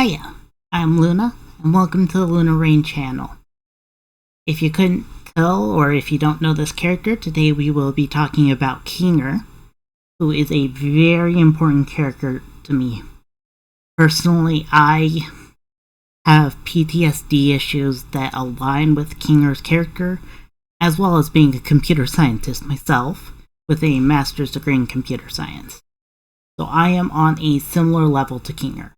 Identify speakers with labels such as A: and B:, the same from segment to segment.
A: Hiya, I'm Luna, and welcome to the Luna Rain channel. If you couldn't tell, or if you don't know this character, today we will be talking about Kinger, who is a very important character to me. Personally, I have PTSD issues that align with Kinger's character, as well as being a computer scientist myself, with a master's degree in computer science. So I am on a similar level to Kinger.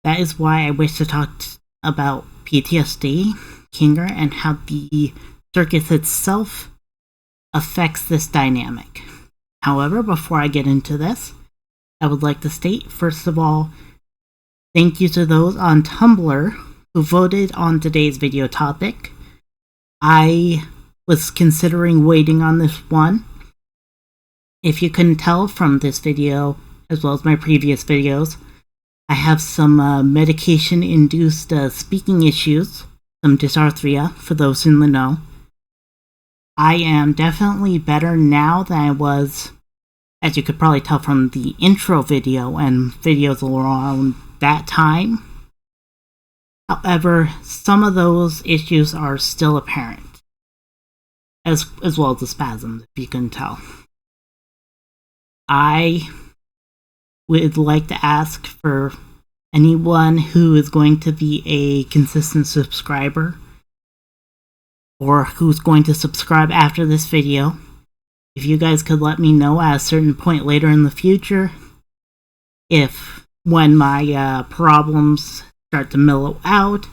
A: That is why I wish to talk about PTSD, Kinger, and how the circus itself affects this dynamic. However, before I get into this, I would like to state, first of all, thank you to those on Tumblr who voted on today's video topic. I was considering waiting on this one. If you couldn't tell from this video, as well as my previous videos, I have some medication-induced speaking issues, some dysarthria, for those in the know. I am definitely better now than I was, as you could probably tell from the intro video and videos around that time. However, some of those issues are still apparent, as well as the spasms, if you can tell. I would like to ask for anyone who is going to be a consistent subscriber, or who's going to subscribe after this video, if you guys could let me know at a certain point later in the future, when my problems start to mellow out,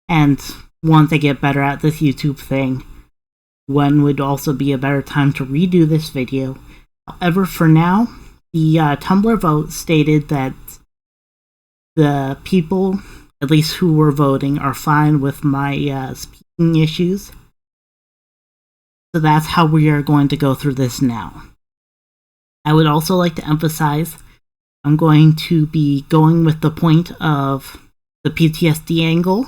A: and once I get better at this YouTube thing, when would also be a better time to redo this video. However, for now, the Tumblr vote stated that the people, at least who were voting, are fine with my speaking issues. So that's how we are going to go through this now. I would also like to emphasize, I'm going to be going with the point of the PTSD angle.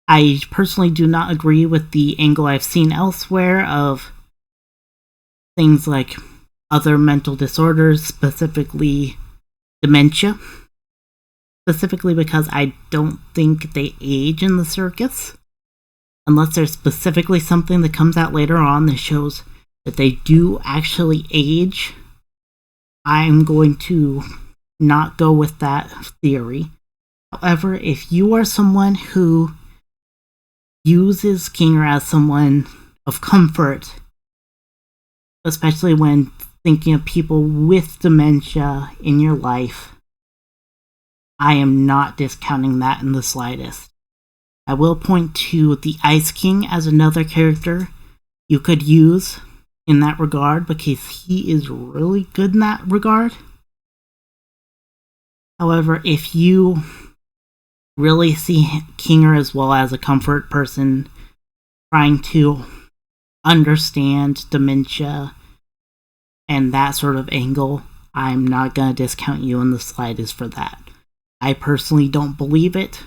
A: I personally do not agree with the angle I've seen elsewhere of things like other mental disorders, specifically dementia. Specifically because I don't think they age in the circus. Unless there's specifically something that comes out later on that shows that they do actually age, I'm going to not go with that theory. However, if you are someone who uses Kinger as someone of comfort, especially when thinking of people with dementia in your life, I am not discounting that in the slightest. I will point to the Ice King as another character you could use in that regard, because he is really good in that regard. However, if you really see Kinger as well as a comfort person trying to understand dementia and that sort of angle, I'm not going to discount you in the slightest for that. I personally don't believe it,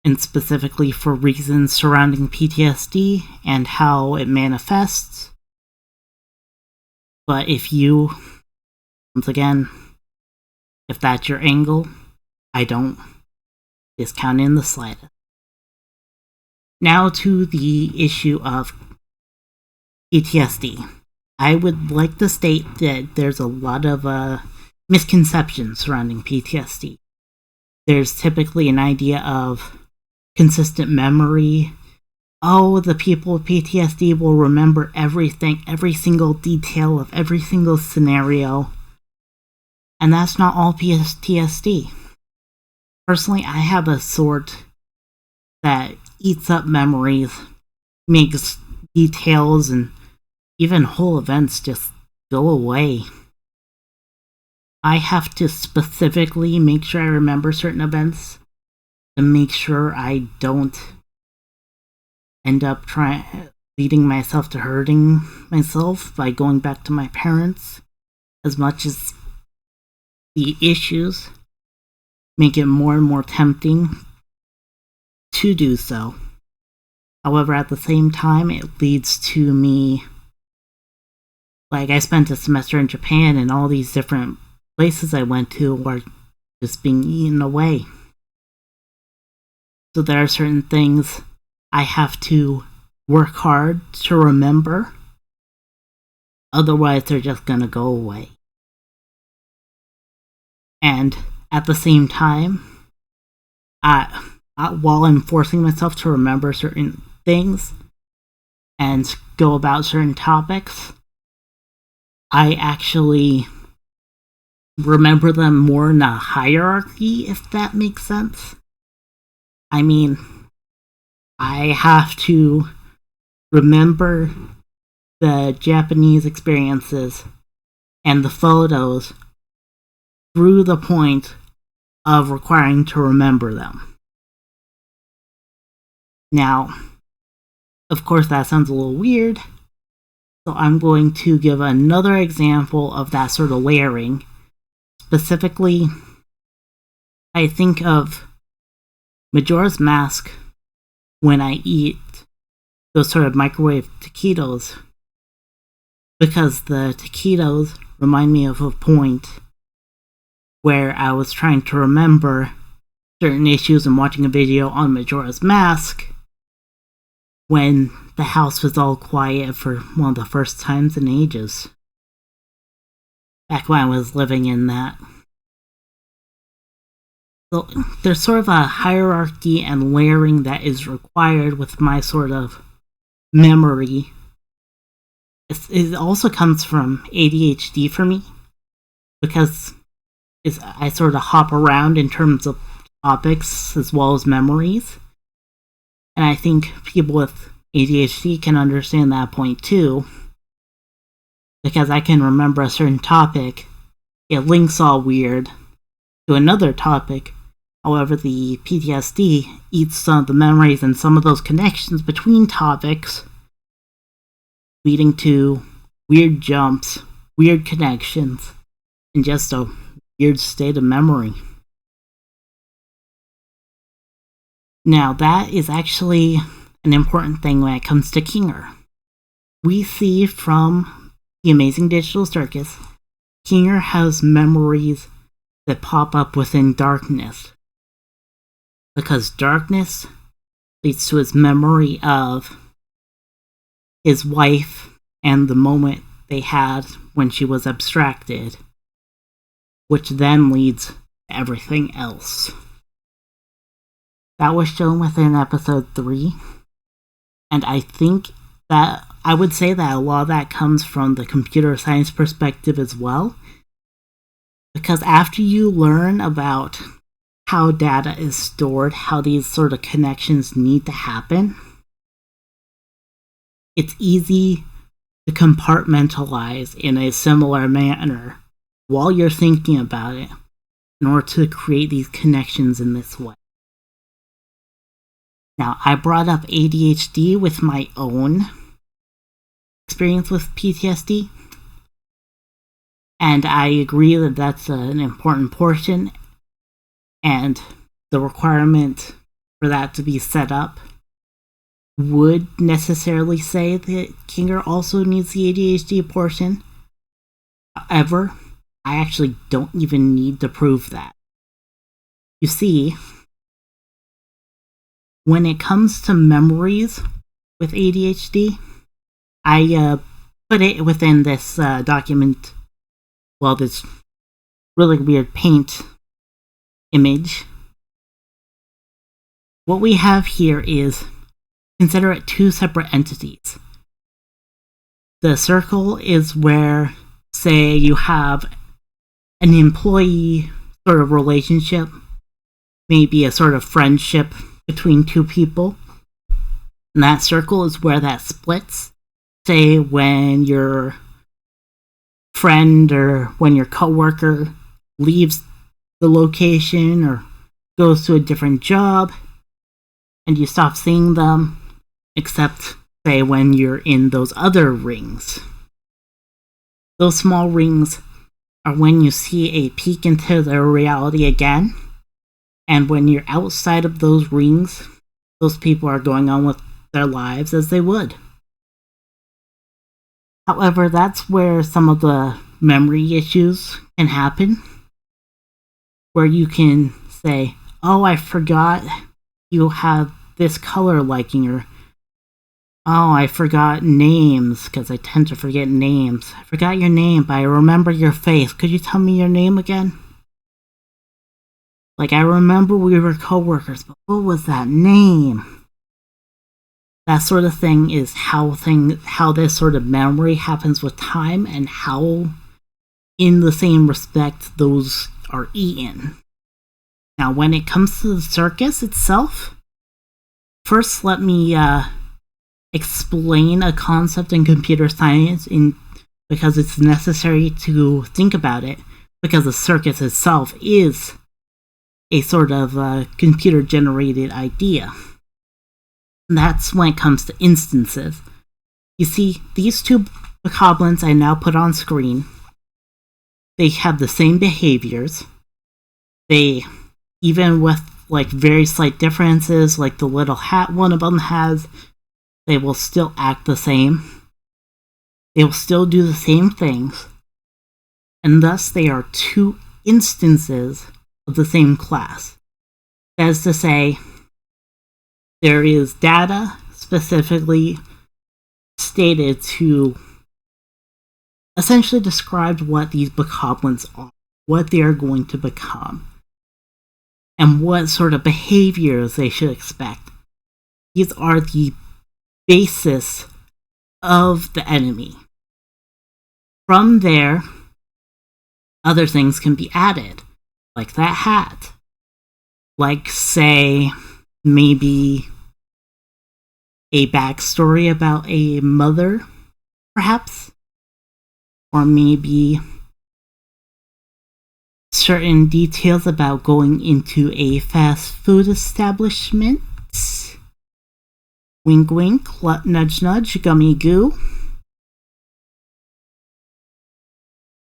A: and specifically for reasons surrounding PTSD and how it manifests. But if you, once again, if that's your angle, I don't discount it in the slightest. Now to the issue of PTSD. I would like to state that there's a lot of misconceptions surrounding PTSD. There's typically an idea of consistent memory. Oh, the people with PTSD will remember everything, every single detail of every single scenario. And that's not all PTSD. Personally, I have a sort that eats up memories, makes details and even whole events just go away. I have to specifically make sure I remember certain events to make sure I don't end up leading myself to hurting myself by going back to my parents, as much as the issues make it more and more tempting to do so. However, at the same time, it leads to me, like, I spent a semester in Japan, and all these different places I went to were just being eaten away. So there are certain things I have to work hard to remember, otherwise they're just gonna go away. And at the same time, while I'm forcing myself to remember certain things and go about certain topics, I actually remember them more in a hierarchy, if that makes sense. I mean, I have to remember the Japanese experiences and the photos through the point of requiring to remember them. Now, of course, that sounds a little weird, so I'm going to give another example of that sort of layering. Specifically, I think of Majora's Mask when I eat those sort of microwave taquitos, because the taquitos remind me of a point where I was trying to remember certain issues and watching a video on Majora's Mask when the house was all quiet for one of the first times in ages. Back when I was living in that. So there's sort of a hierarchy and layering that is required with my sort of memory. It also comes from ADHD for me, because I sort of hop around in terms of topics as well as memories. And I think people with ADHD can understand that point too, because I can remember a certain topic, it links all weird to another topic. However, the PTSD eats some of the memories and some of those connections between topics, leading to weird jumps, weird connections, and just a weird state of memory. Now, that is actually an important thing when it comes to Kinger. We see from the Amazing Digital Circus, Kinger has memories that pop up within darkness, because darkness leads to his memory of his wife and the moment they had when she was abstracted, which then leads to everything else. That was shown within episode 3, and I think that I would say that a lot of that comes from the computer science perspective as well, because after you learn about how data is stored, how these sort of connections need to happen, it's easy to compartmentalize in a similar manner while you're thinking about it in order to create these connections in this way. Now, I brought up ADHD with my own experience with PTSD, and I agree that that's an important portion, and the requirement for that to be set up would necessarily say that Kinger also needs the ADHD portion. However, I actually don't even need to prove that. You see, when it comes to memories with ADHD, I put it within this document, well, this really weird paint image. What we have here is, consider it two separate entities. The circle is where, say, you have an employee sort of relationship, maybe a sort of friendship between two people. And that circle is where that splits. Say when your friend or when your coworker leaves the location or goes to a different job and you stop seeing them, except say when you're in those other rings. Those small rings are when you see a peek into their reality again, and when you're outside of those rings, those people are going on with their lives as they would. However, that's where some of the memory issues can happen. where you can say, oh, I forgot you have this color liking, or oh, I forgot names, because I tend to forget names. I forgot your name, but I remember your face. Could you tell me your name again? Like, I remember we were co-workers, but what was that name? That sort of thing is how this sort of memory happens with time, and how, in the same respect, those are eaten. Now, when it comes to the circus itself, first let me explain a concept in computer science because it's necessary to think about it, because the circus itself is a sort of computer-generated idea. And that's when it comes to instances. You see, these two bokoblins I now put on screen, they have the same behaviors. They, even with like very slight differences, like the little hat one of them has, they will still act the same. They will still do the same things. And thus they are two instances of the same class. That is to say, there is data specifically stated to essentially describe what these bokoblins are, what they are going to become, and what sort of behaviors they should expect. These are the basis of the enemy. From there, other things can be added, like that hat. Like, say, maybe a backstory about a mother, perhaps? Or maybe certain details about going into a fast food establishment. Wink wink, nudge nudge, gummy goo.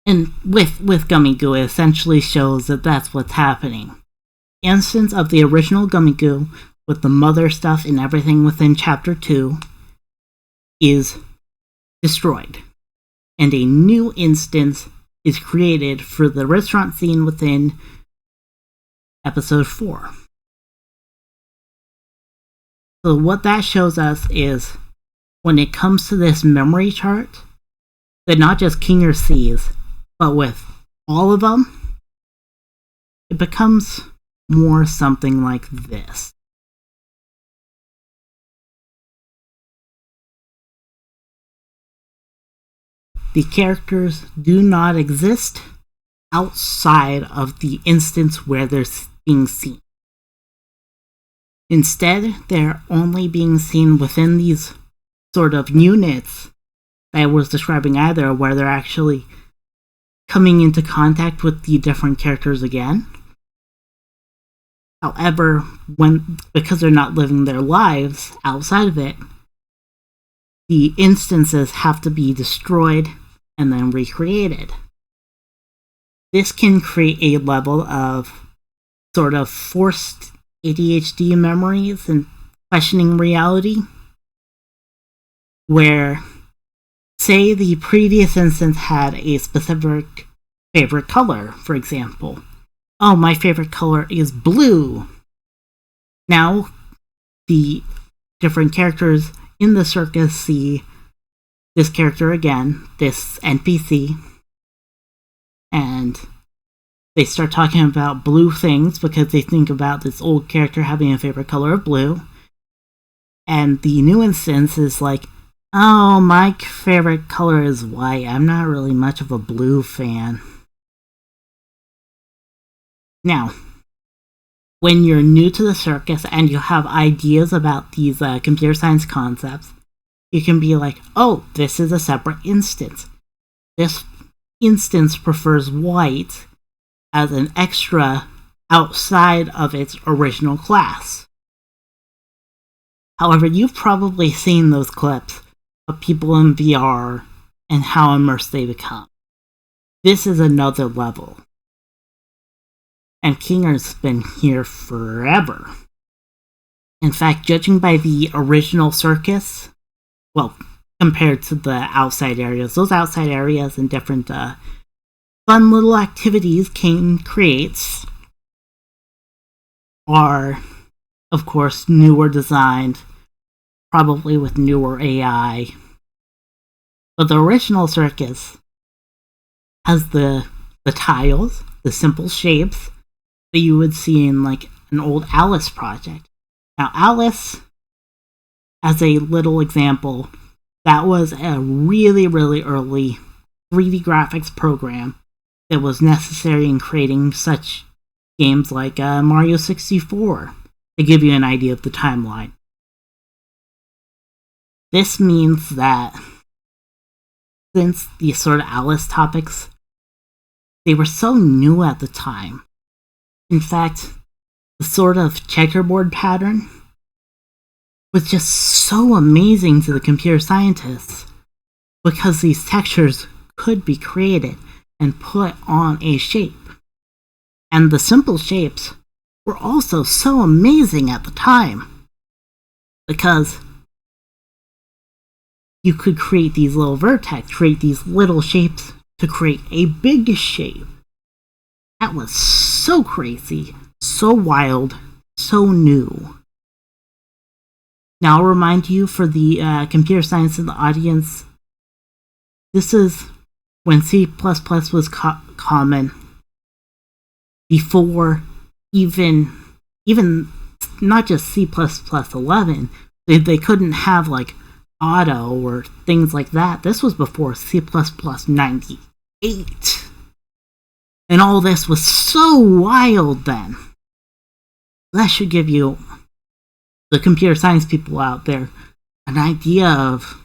A: And with gummy goo, it essentially shows that that's what's happening. Instance of the original gummy goo, with the mother stuff and everything within chapter 2, is destroyed. And a new instance is created for the restaurant scene within episode 4. So what that shows us is, when it comes to this memory chart, that not just Kinger sees, but with all of them, it becomes more something like this. The characters do not exist outside of the instance where they're being seen. Instead, they're only being seen within these sort of units that I was describing, either where they're actually coming into contact with the different characters again. However, because they're not living their lives outside of it, the instances have to be destroyed and then recreated. This can create a level of sort of forced ADHD memories and questioning reality, where, say, the previous instance had a specific favorite color, for example. Oh, my favorite color is blue. Now, the different characters in the circus see this character again, this NPC, and they start talking about blue things because they think about this old character having a favorite color of blue. And the new instance is like, oh, my favorite color is white. I'm not really much of a blue fan. Now, when you're new to the circus and you have ideas about these computer science concepts, you can be like, oh, this is a separate instance. This instance prefers white as an extra outside of its original class. However, you've probably seen those clips of people in VR and how immersed they become. This is another level. And Kinger's been here forever. In fact, judging by the original circus, well, compared to the outside areas, those outside areas and different fun little activities King creates are, of course, newer designed, probably with newer AI. But the original Circus has the tiles, the simple shapes that you would see in like an old Alice project. Now, Alice, as a little example, that was a really, really early 3D graphics program that was necessary in creating such games like Mario 64, to give you an idea of the timeline. This means that since these sort of Alice topics, they were so new at the time. In fact, the sort of checkerboard pattern was just so amazing to the computer scientists because these textures could be created and put on a shape. And the simple shapes were also so amazing at the time because you could create these little vertex, create these little shapes to create a big shape. That was so crazy, so wild, so new. Now I'll remind you, for the computer science in the audience, this is when C++ was common, before even not just C++11, they couldn't have like auto or things like that. This was before C++ 98. And all this was so wild then. That should give you, the computer science people out there, an idea of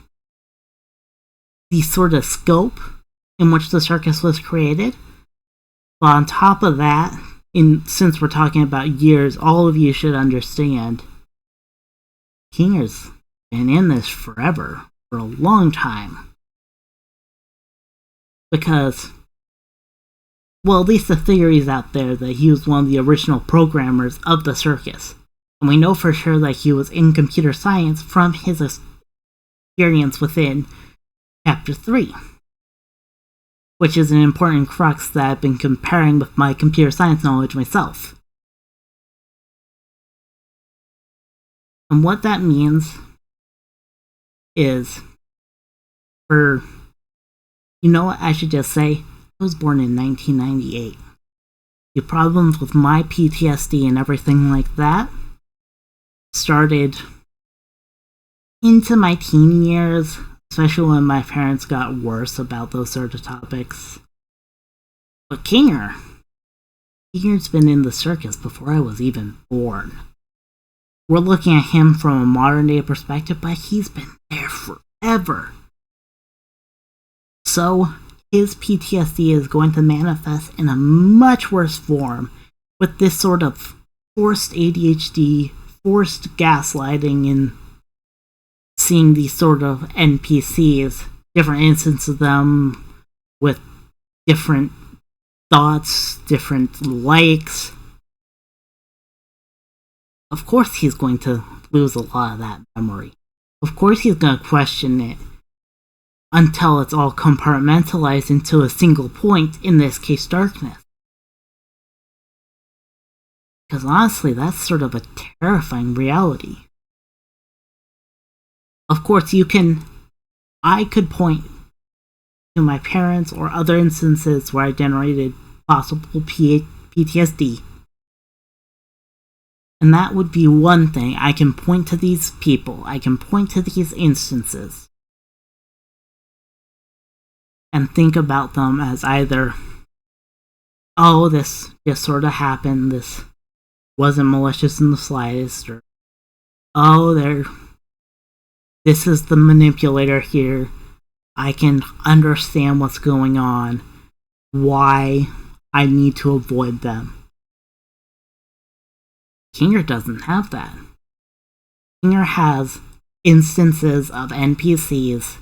A: the sort of scope in which the Circus was created. But on top of that, since we're talking about years, all of you should understand Kinger's been in this forever, for a long time. Because, well, at least the theory is out there that he was one of the original programmers of the Circus. And we know for sure that he was in computer science from his experience within Chapter 3. Which is an important crux that I've been comparing with my computer science knowledge myself. And what that means is, you know what I should just say? I was born in 1998. The problems with my PTSD and everything like that started into my teen years, especially when my parents got worse about those sort of topics. But Kinger's been in the Circus before I was even born. We're looking at him from a modern day perspective, but he's been there forever. So, his PTSD is going to manifest in a much worse form with this sort of forced ADHD, forced gaslighting, and seeing these sort of NPCs, different instances of them with different thoughts, different likes. Of course he's going to lose a lot of that memory. Of course he's going to question it until it's all compartmentalized into a single point, in this case darkness. Because honestly, that's sort of a terrifying reality. Of course, I could point to my parents or other instances where I generated possible PTSD. And that would be one thing. I can point to these people, I can point to these instances, and think about them as either, oh, this just sort of happened, this wasn't malicious in the slightest, or, oh, this is the manipulator here, I can understand what's going on, why I need to avoid them. Kinger doesn't have that. Kinger has instances of NPCs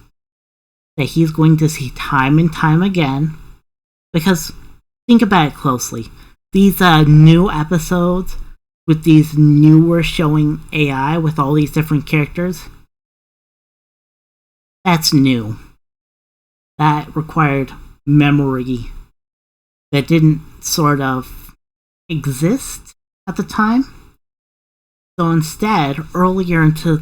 A: that he's going to see time and time again, because think about it closely. These new episodes with these newer showing AI with all these different characters, that's new. That required memory that didn't sort of exist at the time. So instead, earlier into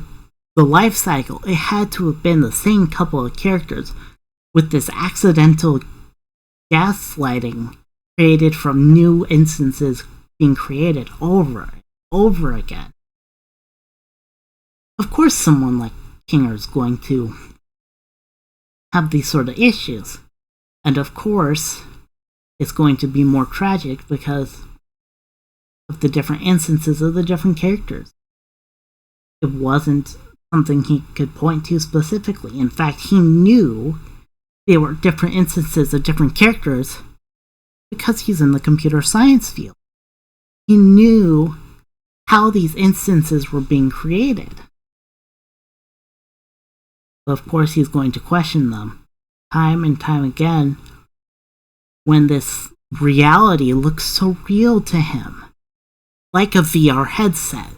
A: the life cycle, it had to have been the same couple of characters with this accidental gaslighting created from new instances being created over and over again. Of course, someone like Kinger is going to have these sort of issues. And of course, it's going to be more tragic because of the different instances of the different characters. It wasn't something he could point to specifically. In fact, he knew they were different instances of different characters because he's in the computer science field. He knew how these instances were being created. Of course, he's going to question them time and time again when this reality looks so real to him, like a VR headset.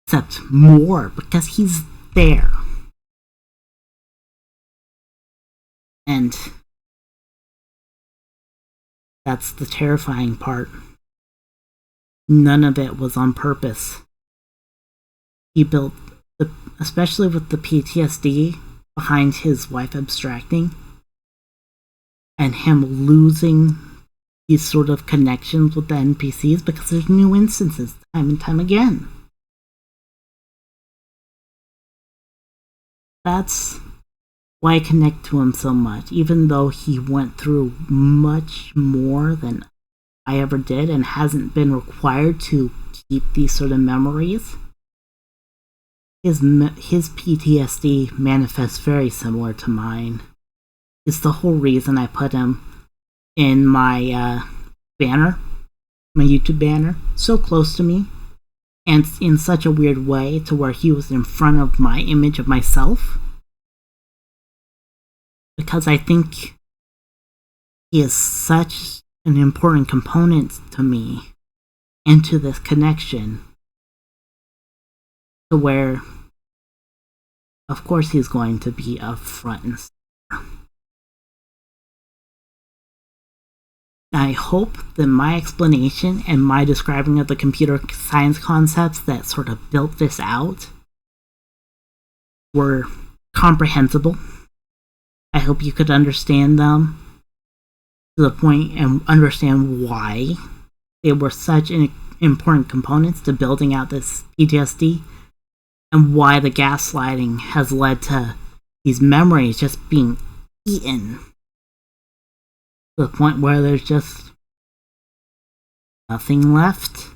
A: Except more, because he's there. And that's the terrifying part. None of it was on purpose. He built, especially with the PTSD behind his wife abstracting, and him losing these sort of connections with the NPCs because there's new instances time and time again. That's why I connect to him so much, even though he went through much more than I ever did and hasn't been required to keep these sort of memories. His PTSD manifests very similar to mine. It's the whole reason I put him in my banner, my YouTube banner, so close to me, and in such a weird way to where he was in front of my image of myself. Because I think he is such an important component to me and to this connection, to where, of course, he's going to be up front and center. I hope that my explanation and my describing of the computer science concepts that sort of built this out were comprehensible. I hope you could understand them to the point and understand why they were such important components to building out this PTSD, and why the gaslighting has led to these memories just being eaten to the point where there's just nothing left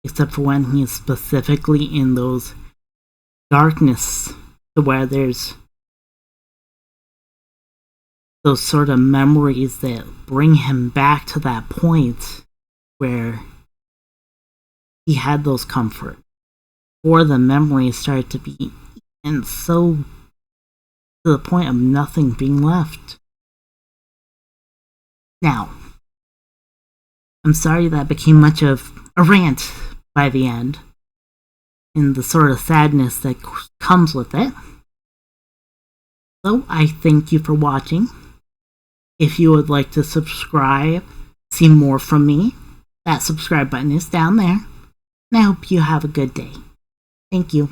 A: except for when he's specifically in those darkness, to where there's those sort of memories that bring him back to that point where he had those comfort, or the memories started to be eaten so to the point of nothing being left. Now, I'm sorry that became much of a rant by the end, and the sort of sadness that comes with it. So, I thank you for watching. If you would like to subscribe, see more from me, that subscribe button is down there. And I hope you have a good day. Thank you.